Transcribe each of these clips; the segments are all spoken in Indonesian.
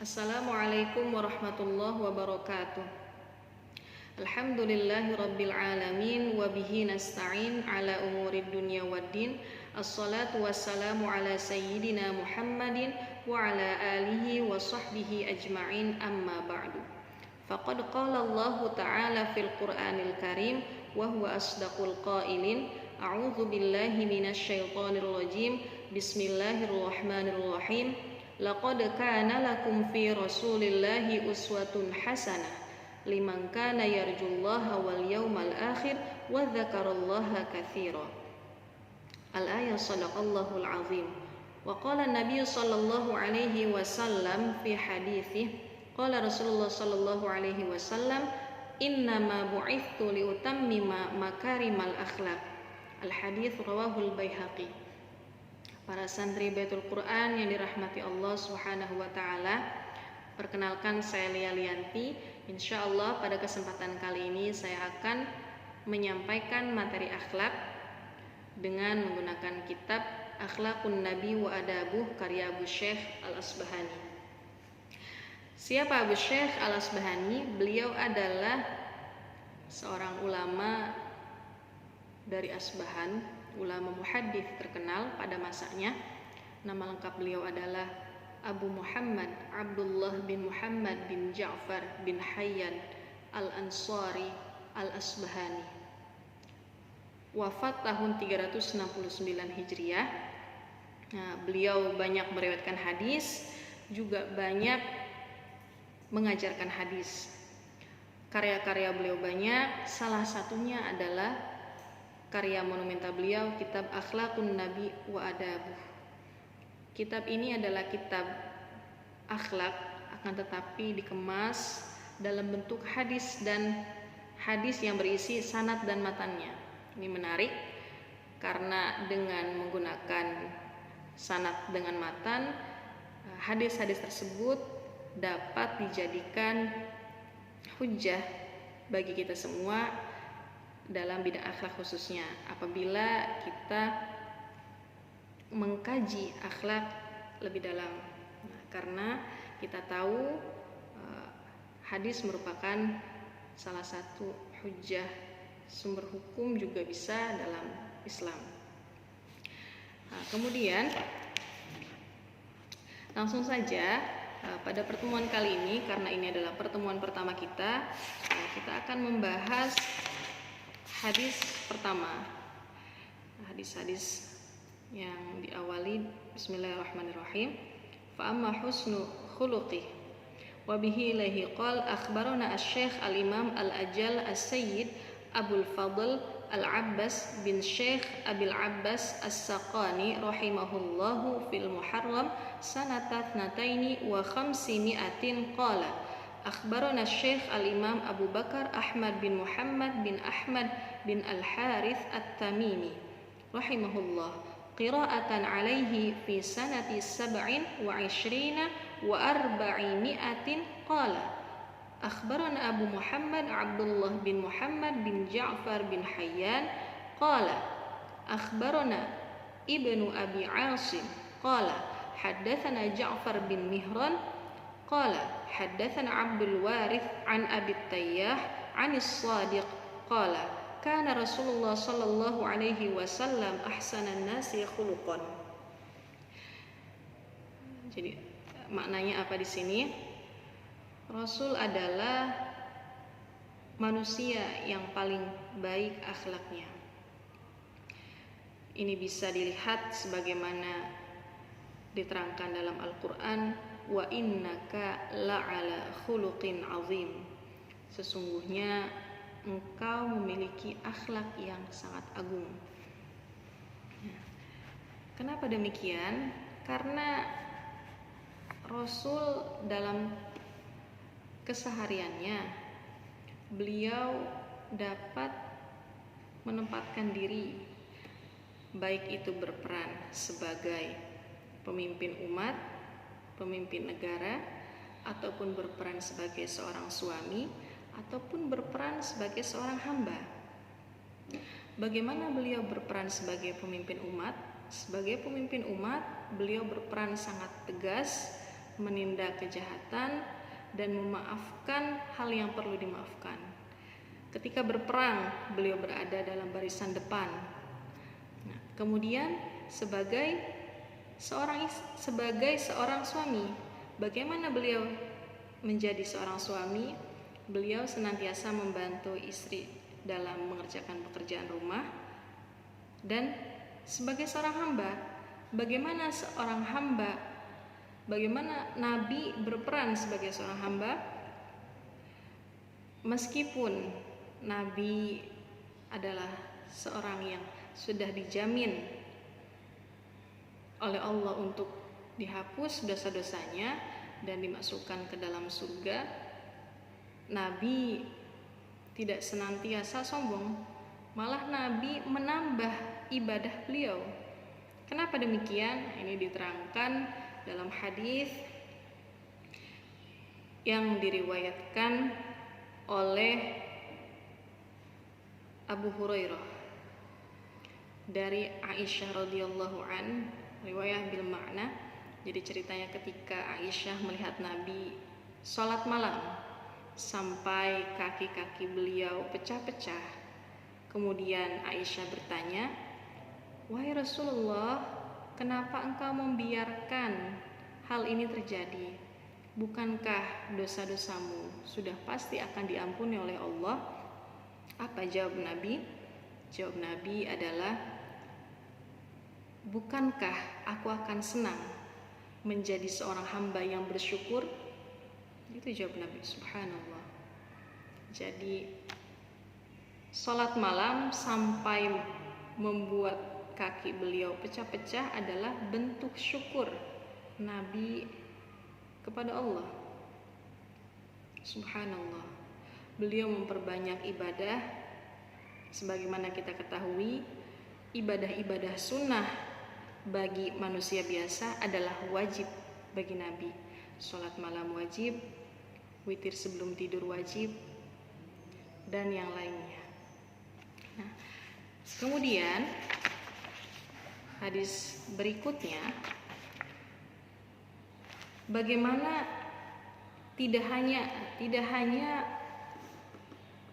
Assalamualaikum warahmatullahi wabarakatuh. Alhamdulillahi rabbil alamin wa bihi nasta'in ala umurid dunya waddin. Assalatu wassalamu ala sayyidina Muhammadin wa ala alihi wa sahbihi ajma'in, amma ba'du. Faqad qala Allah ta'ala fil Qur'anil Karim wa huwa asdaqul qailin. A'udzu billahi minasy syaithanir rajim. Bismillahirrahmanirrahim. Laqad kana lakum fi Rasulillahi uswatun hasanah liman kana yarjullaha wal yawmal akhir wa dzakarallaha katsira. Al-ayah. Shadaqallahul azim. Wa qala Nabi sallallahu alaihi wasallam fi haditsih, qala Rasulullah sallallahu alaihi wasallam, innama bu'ithtu liutammima makarimal akhlaq. Al-hadits rawahul Baihaqi. Para santri Baitul Quran yang dirahmati Allah Subhanahu wa taala, perkenalkan saya Lia Lianti. Insyaallah pada kesempatan kali ini saya akan menyampaikan materi akhlak dengan menggunakan kitab Akhlaqun Nabi wa Adabuh karya Abu Syekh Al-Asbahani. Siapa Abu Syekh Al-Asbahani? Beliau adalah seorang ulama dari Asbahan, ulama muhaddits terkenal pada masanya. Nama lengkap beliau adalah Abu Muhammad Abdullah bin Muhammad bin Ja'far bin Hayyan Al-Ansari Al-Asbahani. Wafat tahun 369 Hijriah. Beliau banyak meriwayatkan hadis, juga banyak mengajarkan hadis. Karya-karya beliau banyak, salah satunya adalah karya monumental beliau, kitab Akhlaqun Nabi wa Adabuh. Kitab ini adalah kitab akhlak, akan tetapi dikemas dalam bentuk hadis dan hadis yang berisi sanad dan matannya. Ini menarik karena dengan menggunakan sanad dengan matan, hadis-hadis tersebut dapat dijadikan hujjah bagi kita semua dalam bidang akhlak, khususnya apabila kita mengkaji akhlak lebih dalam. Karena kita tahu hadis merupakan salah satu hujjah, sumber hukum juga bisa dalam Islam. Kemudian langsung saja pada pertemuan kali ini, karena ini adalah pertemuan pertama kita akan membahas hadis pertama, hadis-hadis yang diawali Bismillahirrahmanirrahim. Fa amma husnu khuluqih wa bihi ilaihi qala akhbarana asy-syekh al-imam al-ajal as-sayyid Abul Fadl al-Abbas bin Syekh Abil Abbas as-Saqani rahimahullahu fil Muharram sanata 2 wa 500 qala akhbarana Syekh al-imam Abu Bakar Ahmad bin Muhammad bin Ahmad bin Al-Harith At-Tamimi rahimahullah qira'atan alaihi fi sanati 27 wa 400 qala akhbarana Abu Muhammad Abdullah bin Muhammad bin Ja'far bin Hayyan qala akhbarana Ibnu Abi Asim qala haddatsana Ja'far bin Mihran qala haddatsana Abdul Warith an Abi Tayyah anis Shadiq qala kana Rasulullah sallallahu alaihi wasallam ahsanan nasi khuluqan. Jadi maknanya apa di sini? Rasul adalah manusia yang paling baik akhlaknya. Ini bisa dilihat sebagaimana diterangkan dalam Al-Qur'an, wa innaka la'ala khuluqin azim. Sesungguhnya engkau memiliki akhlak yang sangat agung. Kenapa demikian? Karena Rasul dalam kesehariannya beliau dapat menempatkan diri, baik itu berperan sebagai pemimpin umat, pemimpin negara, ataupun berperan sebagai seorang suami, ataupun berperan sebagai seorang hamba. Bagaimana beliau berperan sebagai pemimpin umat? Sebagai pemimpin umat, beliau berperan sangat tegas menindak kejahatan, dan memaafkan hal yang perlu dimaafkan. Ketika berperang, beliau berada dalam barisan depan. Nah, kemudian sebagai seorang suami, bagaimana beliau menjadi seorang suami? Beliau senantiasa membantu istri dalam mengerjakan pekerjaan rumah. Dan sebagai seorang hamba, bagaimana Nabi berperan sebagai seorang hamba? Meskipun Nabi adalah seorang yang sudah dijamin oleh Allah untuk dihapus dosa-dosanya dan dimasukkan ke dalam surga, Nabi tidak senantiasa sombong, malah Nabi menambah ibadah beliau. Kenapa demikian? Ini diterangkan dalam hadis yang diriwayatkan oleh Abu Hurairah dari Aisyah radhiyallahu an, riwayat bil makna. Jadi ceritanya ketika Aisyah melihat Nabi sholat malam sampai kaki-kaki beliau pecah-pecah. Kemudian Aisyah bertanya, "Wahai Rasulullah, kenapa engkau membiarkan hal ini terjadi? Bukankah dosa-dosamu sudah pasti akan diampuni oleh Allah?" Apa jawab Nabi? Jawab Nabi adalah, "Bukankah aku akan senang menjadi seorang hamba yang bersyukur?" Itu jawab Nabi. Subhanallah. Jadi sholat malam sampai membuat kaki beliau pecah-pecah adalah bentuk syukur Nabi kepada Allah. Subhanallah. Beliau memperbanyak ibadah. Sebagaimana kita ketahui, ibadah-ibadah sunnah bagi manusia biasa adalah wajib bagi Nabi. Sholat malam wajib, witir sebelum tidur wajib, dan yang lainnya. Nah, kemudian hadis berikutnya, bagaimana tidak hanya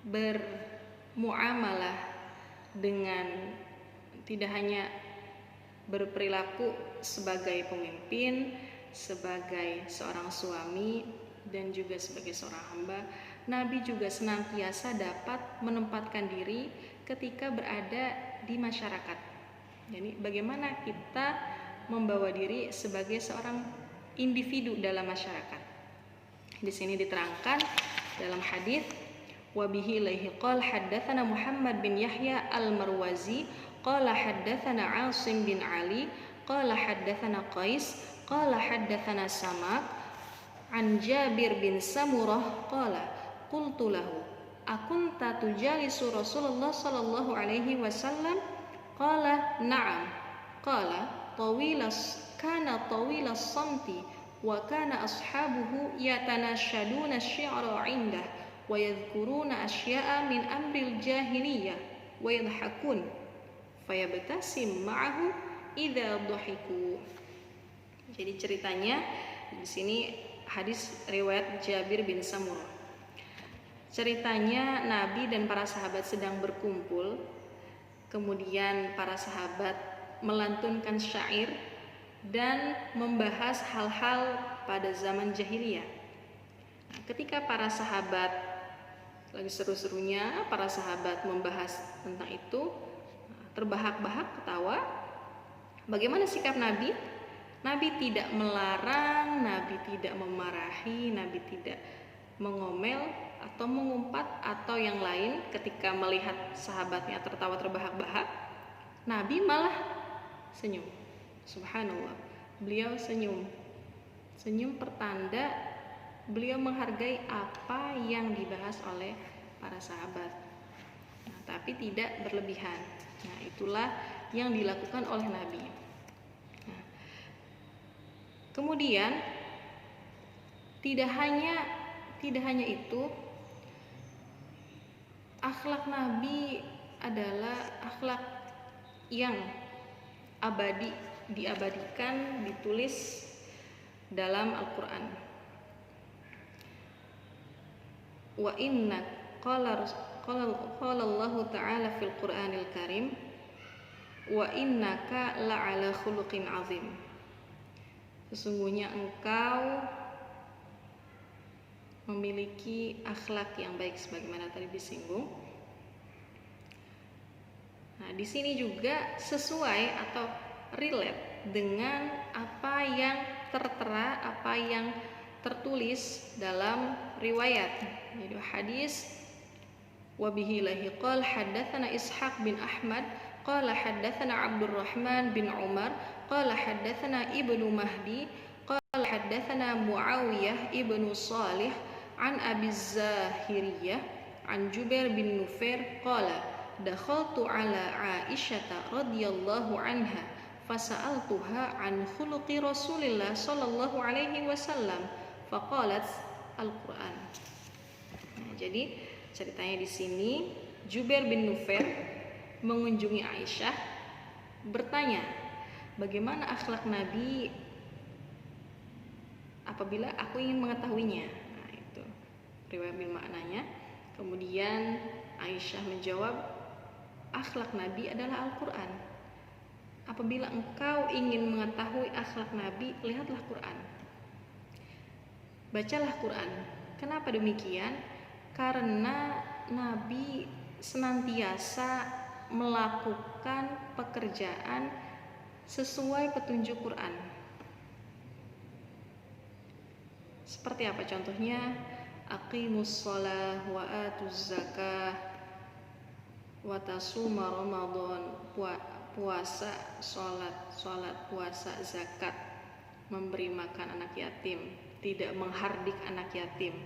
bermuamalah dengan, tidak hanya berperilaku sebagai pemimpin, sebagai seorang suami, dan juga sebagai seorang hamba, Nabi juga senantiasa dapat menempatkan diri ketika berada di masyarakat. Jadi bagaimana kita membawa diri sebagai seorang individu dalam masyarakat. Di sini diterangkan dalam hadis, wa bihi ilaihi qala haddatsana Muhammad bin Yahya al-Marwazi qala haddatsana Asim bin Ali qala haddatsana Qais qala haddatsana Samak an Jabir bin Samurah qala qultu lahu akunta tujalisu Rasulullah sallallahu alaihi wasallam qala na'am qala kana tawilas samti wa kana ashabuhu yatanashaduna syi'ra 'indah wa yadhkuruna asya'a min amril jahiliyah wa yadhakun fayabtasim ma'ahu idza dhahiku. Jadi ceritanya di sini hadis riwayat Jabir bin Samurah. Ceritanya Nabi dan para sahabat sedang berkumpul, kemudian para sahabat melantunkan syair dan membahas hal-hal pada zaman jahiliyah. Ketika para sahabat lagi seru-serunya, para sahabat membahas tentang itu, terbahak-bahak ketawa. Bagaimana sikap Nabi? Nabi tidak melarang, Nabi tidak memarahi, Nabi tidak mengomel atau mengumpat atau yang lain. Ketika melihat sahabatnya tertawa terbahak-bahak, Nabi malah senyum. Subhanallah, beliau senyum pertanda beliau menghargai apa yang dibahas oleh para sahabat, tapi tidak berlebihan. Nah, itulah yang dilakukan oleh Nabi. Nah, kemudian tidak hanya itu, akhlak Nabi adalah akhlak yang diabadikan, ditulis dalam Al-Qur'an. Wa inna qala Allah Ta'ala fil Qur'anil Karim wa innaka la'ala khuluqin azim. Sesungguhnya engkau memiliki akhlak yang baik sebagaimana tadi disinggung. Nah, di sini juga sesuai atau relate dengan apa yang tertera, apa yang tertulis dalam riwayat. Jadi hadis wa bihi lahi qala haddatsana Ishaq bin Ahmad qala haddatsana Abdurrahman bin Umar qala haddatsana Ibnu Mahdi qala haddatsana Muawiyah ibnu Shalih an Abi Zahiriyah an Jubair bin Nufair qala dakhaltu ala Aisyah radhiyallahu anha fasa'altuha an khuluqi Rasulillah sallallahu alaihi wasallam faqalat Al-Qur'an. Nah, jadi ceritanya di sini Jubair bin Nufair mengunjungi Aisyah bertanya, bagaimana akhlak Nabi apabila aku ingin mengetahuinya. Nah, itu riwayat bil maknanya. Kemudian Aisyah menjawab, akhlak Nabi adalah Al-Qur'an. Apabila engkau ingin mengetahui akhlak Nabi, lihatlah Quran. Bacalah Quran. Kenapa demikian? Karena Nabi senantiasa melakukan pekerjaan sesuai petunjuk Quran. Seperti apa contohnya? Aqimus shalah wa atuz zakah wa tasuma Ramadan, puasa, sholat, puasa, zakat, memberi makan anak yatim, tidak menghardik anak yatim.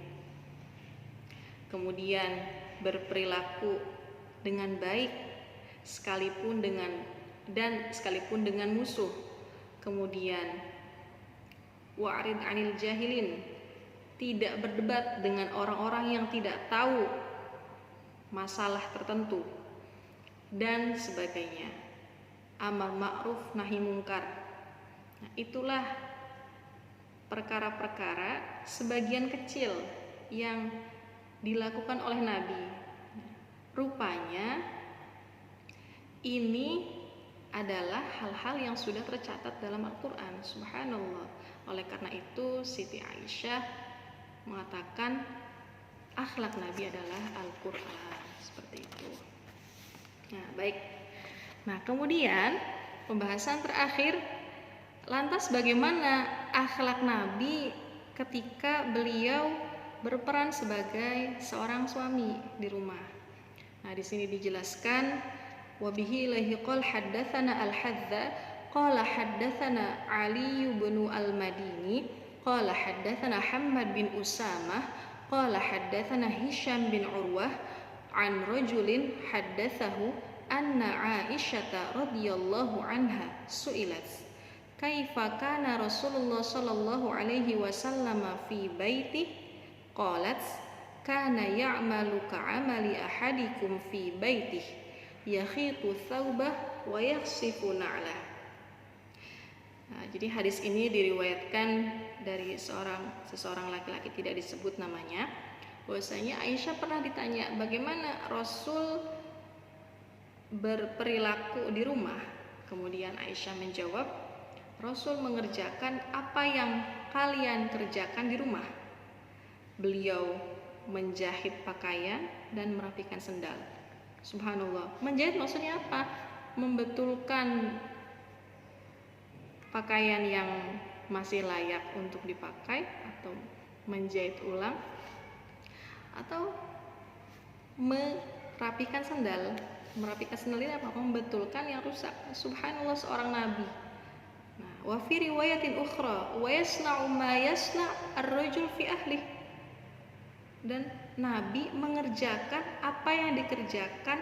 Kemudian berperilaku dengan baik sekalipun dengan musuh. Kemudian wa'rid 'anil jahilin, tidak berdebat dengan orang-orang yang tidak tahu masalah tertentu dan sebagainya. Amar ma'ruf nahi mungkar. Nah, itulah perkara-perkara sebagian kecil yang dilakukan oleh Nabi. Rupanya ini adalah hal-hal yang sudah tercatat dalam Al-Quran. Subhanallah. Oleh karena itu Siti Aisyah mengatakan akhlak Nabi adalah Al-Quran. Seperti itu. Nah, baik. Nah, kemudian pembahasan terakhir, lantas bagaimana akhlak Nabi ketika beliau berperan sebagai seorang suami di rumah. Nah, di sini dijelaskan wa bihi lahi qol haddatsana al-Hadza qala haddatsana Ali bin al-Madini qala haddatsana Hammad bin Usamah qala haddatsana Hisham bin Urwah an rajulin haddatsahu anna Aisyah radhiyallahu anha su'ilat kaifa kana Rasulullah sallallahu alaihi wasallam fi baiti qalat kana ya'malu ka'amali ahadikum fi baitih yakhitu thawbah wa yakhsifu na'lah. Nah, jadi hadis ini diriwayatkan dari seseorang laki-laki tidak disebut namanya, bahwasanya Aisyah pernah ditanya bagaimana Rasul berperilaku di rumah. Kemudian Aisyah menjawab, Rasul mengerjakan apa yang kalian kerjakan di rumah. Beliau menjahit pakaian dan merapikan sendal. Subhanallah. Menjahit maksudnya apa? Membetulkan pakaian yang masih layak untuk dipakai, atau menjahit ulang, atau merapikan sendal. Merapikan sendal ini apa? Membetulkan yang rusak. Subhanallah, seorang nabi. Nah, wa fi riwayatin ukhra wa yasna'u ma yasna' ar-rajul fi ahli. Dan Nabi mengerjakan apa yang dikerjakan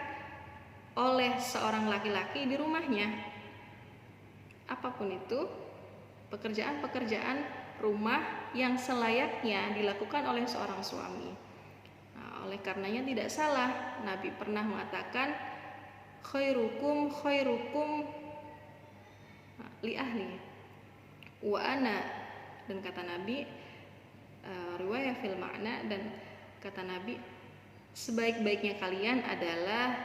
oleh seorang laki-laki di rumahnya. Apapun itu, pekerjaan-pekerjaan rumah yang selayaknya dilakukan oleh seorang suami. Nah, oleh karenanya tidak salah Nabi pernah mengatakan khairukum li ahli wa ana dan kata Nabi riwayat fil makna, dan kata Nabi sebaik-baiknya kalian adalah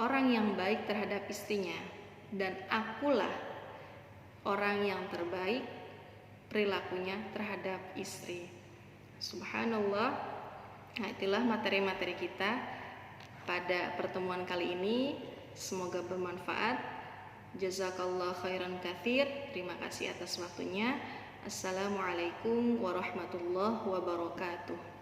orang yang baik terhadap istrinya, dan akulah orang yang terbaik perilakunya terhadap istri. Subhanallah. Nah, itulah materi-materi kita pada pertemuan kali ini. Semoga bermanfaat. Jazakallah khairan katsir. Terima kasih atas waktunya. Assalamualaikum warahmatullahi wabarakatuh.